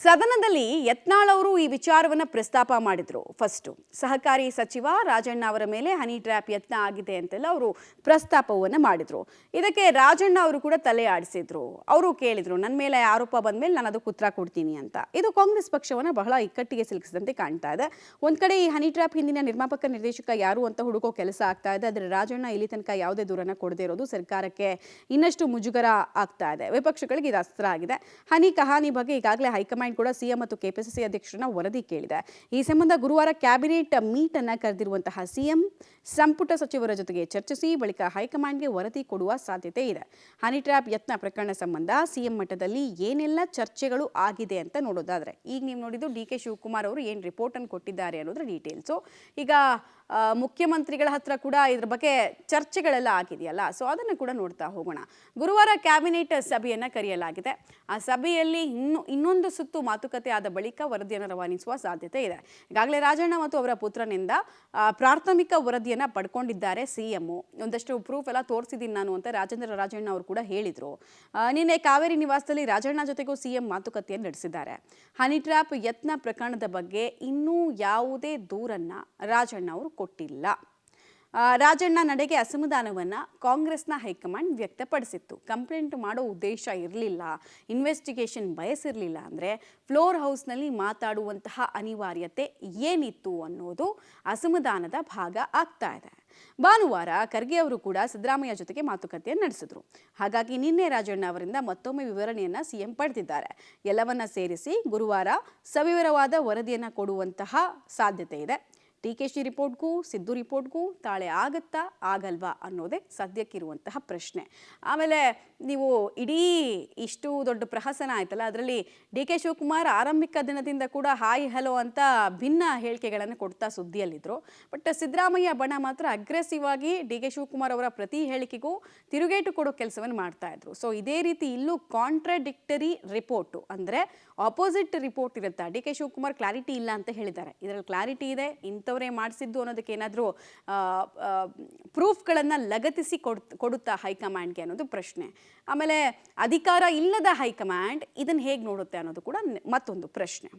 ಸದನದಲ್ಲಿ ಯತ್ನಾಳ್ ಅವರು ಈ ವಿಚಾರವನ್ನ ಪ್ರಸ್ತಾಪ ಮಾಡಿದ್ರು. ಫಸ್ಟ್ ಸಹಕಾರಿ ಸಚಿವ ರಾಜಣ್ಣ ಅವರ ಮೇಲೆ ಹನಿ ಟ್ರ್ಯಾಪ್ ಯತ್ನ ಆಗಿದೆ ಅಂತೆಲ್ಲ ಅವರು ಪ್ರಸ್ತಾಪವನ್ನ ಮಾಡಿದ್ರು. ಇದಕ್ಕೆ ರಾಜಣ್ಣ ಅವರು ಕೂಡ ತಲೆ ಆಡಿಸಿದ್ರು. ಅವರು ಕೇಳಿದ್ರು, ನನ್ನ ಮೇಲೆ ಆರೋಪ ಬಂದ ಮೇಲೆ ನಾನು ಅದಕ್ಕೆ ಉತ್ತರ ಕೊಡ್ತೀನಿ ಅಂತ. ಇದು ಕಾಂಗ್ರೆಸ್ ಪಕ್ಷವನ್ನ ಬಹಳ ಇಕ್ಕಟ್ಟಿಗೆ ಸಿಲುಕಿಸಿದಂತೆ ಕಾಣ್ತಾ ಇದೆ. ಒಂದ್ ಕಡೆ ಈ ಹನಿ ಟ್ರ್ಯಾಪ್ ಹಿಂದಿನ ನಿರ್ಮಾಪಕ ನಿರ್ದೇಶಕ ಯಾರು ಅಂತ ಹುಡುಕೋ ಕೆಲಸ ಆಗ್ತಾ ಇದೆ. ಆದರೆ ರಾಜಣ್ಣ ಇಲ್ಲಿ ತನಕ ಯಾವುದೇ ದೂರನ್ನ ಕೊಡದೇ ಇರೋದು ಸರ್ಕಾರಕ್ಕೆ ಇನ್ನಷ್ಟು ಮುಜುಗರ ಆಗ್ತಾ ಇದೆ. ವಿಪಕ್ಷಗಳಿಗೆ ಇದು ಅಸ್ತ್ರ ಆಗಿದೆ. ಹನಿ ಕಹಾನಿ ಬಗ್ಗೆ ಈಗಾಗಲೇ ಹೈಕಮಾಂಡ್ ಕೂಡ ಸಿಎಂ ಮತ್ತು ಕೆಪಿಸಿಸಿ ಅಧ್ಯಕ್ಷರನ್ನ ವರದಿ ಕೇಳಿದೆ. ಈ ಸಂಬಂಧ ಗುರುವಾರ ಕ್ಯಾಬಿನೆಟ್ ಮೀಟ್ ಅನ್ನ ಕರೆದಿರುವಂತಹ ಸಿಎಂ ಸಂಪುಟ ಸಚಿವರ ಜೊತೆಗೆ ಚರ್ಚಿಸಿ ಬಳಿಕ ಹೈಕಮಾಂಡ್ಗೆ ವರದಿ ಕೊಡುವ ಸಾಧ್ಯತೆ ಇದೆ. ಹನಿ ಟ್ರ್ಯಾಪ್ ಯತ್ನ ಪ್ರಕರಣ ಸಂಬಂಧ ಸಿಎಂ ಮಟ್ಟದಲ್ಲಿ ಏನೆಲ್ಲ ಚರ್ಚೆಗಳು ಆಗಿದೆ ಅಂತ ನೋಡೋದಾದ್ರೆ, ಈಗ ನೀವು ನೋಡಿದ್ದು ಡಿ.ಕೆ. ಶಿವಕುಮಾರ್ ಅವರು ಏನು ರಿಪೋರ್ಟ್ ಅನ್ನು ಕೊಟ್ಟಿದ್ದಾರೆ ಅನ್ನೋದ್ರ ಡೀಟೇಲ್ಸು. ಈಗ ಮುಖ್ಯಮಂತ್ರಿಗಳ ಹತ್ರ ಕೂಡ ಇದ್ರ ಬಗ್ಗೆ ಚರ್ಚೆಗಳೆಲ್ಲ ಆಗಿದೆಯಲ್ಲ, ಸೊ ಅದನ್ನು ಕೂಡ ನೋಡ್ತಾ ಹೋಗೋಣ. ಗುರುವಾರ ಕ್ಯಾಬಿನೆಟ್ ಸಭೆಯನ್ನು ಕರೆಯಲಾಗಿದೆ. ಆ ಸಭೆಯಲ್ಲಿ ಇನ್ನೊಂದು ಸುತ್ತು ಮಾತುಕತೆ ಆದ ಬಳಿಕ ವರದಿಯನ್ನು ರವಾನಿಸುವ ಸಾಧ್ಯತೆ ಇದೆ. ಈಗಾಗಲೇ ರಾಜಣ್ಣ ಮತ್ತು ಅವರ ಪುತ್ರನಿಂದ ಪ್ರಾಥಮಿಕ ವರದಿಯನ್ನು ಪಡ್ಕೊಂಡಿದ್ದಾರೆ ಸಿಎಂ. ಒಂದಷ್ಟು ಪ್ರೂಫ್ ಎಲ್ಲ ತೋರಿಸಿದ್ದೀನಿ ನಾನು ಅಂತ ರಾಜಣ್ಣ ಅವರು ಕೂಡ ಹೇಳಿದರು. ನಿನ್ನೆ ಕಾವೇರಿ ನಿವಾಸದಲ್ಲಿ ರಾಜಣ್ಣ ಜೊತೆಗೂ ಸಿಎಂ ಮಾತುಕತೆಯನ್ನು ನಡೆಸಿದ್ದಾರೆ. ಹನಿ ಟ್ರ್ಯಾಪ್ ಯತ್ನ ಪ್ರಕರಣದ ಬಗ್ಗೆ ಇನ್ನೂ ಯಾವುದೇ ದೂರನ್ನ ರಾಜಣ್ಣ ಅವರು ಕೊಟ್ಟಿಲ್ಲ. ರಾಜಣ್ಣ ನಡೆಗೆ ಅಸಮಾಧಾನವನ್ನು ಕಾಂಗ್ರೆಸ್ನ ಹೈಕಮಾಂಡ್ ವ್ಯಕ್ತಪಡಿಸಿತ್ತು. ಕಂಪ್ಲೇಂಟ್ ಮಾಡೋ ಉದ್ದೇಶ ಇರಲಿಲ್ಲ, ಇನ್ವೆಸ್ಟಿಗೇಷನ್ ಬಯಸಿರಲಿಲ್ಲ, ಅಂದರೆ ಫ್ಲೋರ್ ಹೌಸ್ನಲ್ಲಿ ಮಾತಾಡುವಂತಹ ಅನಿವಾರ್ಯತೆ ಏನಿತ್ತು ಅನ್ನೋದು ಅಸಮಾಧಾನದ ಭಾಗ ಆಗ್ತಾ ಇದೆ. ಭಾನುವಾರ ಖರ್ಗೆ ಅವರು ಕೂಡ ಸಿದ್ದರಾಮಯ್ಯ ಜೊತೆಗೆ ಮಾತುಕತೆಯನ್ನು ನಡೆಸಿದ್ರು. ಹಾಗಾಗಿ ನಿನ್ನೆ ರಾಜಣ್ಣ ಅವರಿಂದ ಮತ್ತೊಮ್ಮೆ ವಿವರಣೆಯನ್ನು ಸಿಎಂ ಪಡೆದಿದ್ದಾರೆ. ಎಲ್ಲವನ್ನ ಸೇರಿಸಿ ಗುರುವಾರ ಸವಿವರವಾದ ವರದಿಯನ್ನು ಕೊಡುವಂತಹ ಸಾಧ್ಯತೆ ಇದೆ. ಡಿ.ಕೆ.ಶಿ ರಿಪೋರ್ಟ್ಗೂ ಸಿದ್ದು ರಿಪೋರ್ಟ್ಗೂ ತಾಳೆ ಆಗತ್ತಾ ಆಗಲ್ವಾ ಅನ್ನೋದೇ ಸದ್ಯಕ್ಕಿರುವಂತಹ ಪ್ರಶ್ನೆ. ಆಮೇಲೆ ನೀವು ಇಡೀ ಇಷ್ಟು ದೊಡ್ಡ ಪ್ರಹಸನ ಆಯ್ತಲ್ಲ, ಅದರಲ್ಲಿ ಡಿ.ಕೆ. ಶಿವಕುಮಾರ್ ಆರಂಭಿಕ ದಿನದಿಂದ ಕೂಡ ಹಾಯ್ ಹಲೋ ಅಂತ ಭಿನ್ನ ಹೇಳಿಕೆಗಳನ್ನು ಕೊಡ್ತಾ ಸುದ್ದಿಯಲ್ಲಿದ್ದರು. ಬಟ್ ಸಿದ್ದರಾಮಯ್ಯ ಬಣ ಮಾತ್ರ ಅಗ್ರೆಸಿವ್ ಆಗಿ ಡಿ.ಕೆ. ಶಿವಕುಮಾರ್ ಅವರ ಪ್ರತಿ ಹೇಳಿಕೆಗೂ ತಿರುಗೇಟು ಕೊಡೋ ಕೆಲಸವನ್ನು ಮಾಡ್ತಾ ಇದ್ರು. ಸೊ ಇದೇ ರೀತಿ ಇಲ್ಲೂ ಕಾಂಟ್ರಾಡಿಕ್ಟರಿ ರಿಪೋರ್ಟು, ಅಂದರೆ ಆಪೋಸಿಟ್ ರಿಪೋರ್ಟ್ ಇರುತ್ತೆ. ಡಿ.ಕೆ. ಶಿವಕುಮಾರ್ ಕ್ಲಾರಿಟಿ ಇಲ್ಲ ಅಂತ ಹೇಳಿದ್ದಾರೆ, ಇದರಲ್ಲಿ ಕ್ಲಾರಿಟಿ ಇದೆ, ಇಂಥವರೇ ಮಾಡಿಸಿದ್ದು ಅನ್ನೋದಕ್ಕೆ ಏನಾದರೂ ಪ್ರೂಫ್ಗಳನ್ನು ಲಗತ್ತಿಸಿ ಕೊಡುತ್ತಾ ಹೈಕಮಾಂಡ್ಗೆ ಅನ್ನೋದು ಪ್ರಶ್ನೆ. ಆಮೇಲೆ ಅಧಿಕಾರ ಇಲ್ಲದ ಹೈಕಮಾಂಡ್ ಇದನ್ನು ಹೇಗೆ ನೋಡುತ್ತೆ ಅನ್ನೋದು ಕೂಡ ಮತ್ತೊಂದು ಪ್ರಶ್ನೆ.